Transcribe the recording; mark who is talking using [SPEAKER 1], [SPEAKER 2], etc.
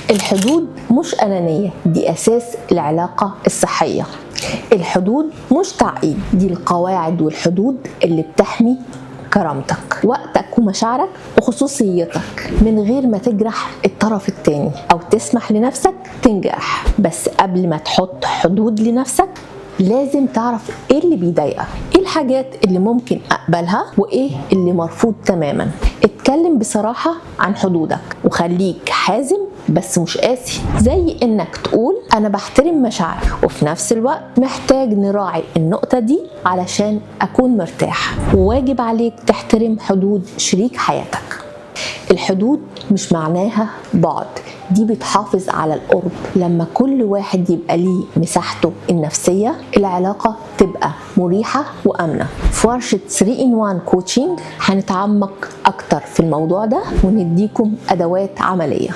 [SPEAKER 1] الحدود مش أنانية، دي أساس العلاقة الصحية. الحدود مش تعقيد، دي القواعد والحدود اللي بتحمي كرامتك، وقتك ومشاعرك وخصوصيتك من غير ما تجرح الطرف التاني أو تسمح لنفسك تنجرح. بس قبل ما تحط حدود لنفسك لازم تعرف ايه اللي بيضايقك، ايه الحاجات اللي ممكن اقبلها وايه اللي مرفوض تماما. اتكلم بصراحة عن حدودك وخليك حازم بس مش قاسي، زي انك تقول انا بحترم مشاعرك وفي نفس الوقت محتاج نراعي النقطة دي علشان اكون مرتاح، وواجب عليك تحترم حدود شريك حياتك. الحدود مش معناها بعد، دي بتحافظ على القرب. لما كل واحد يبقى ليه مساحته النفسية العلاقة تبقى مريحة وآمنة. في ورشة 3-in-1 كوتشنج هنتعمق أكتر في الموضوع ده ونديكم أدوات عملية.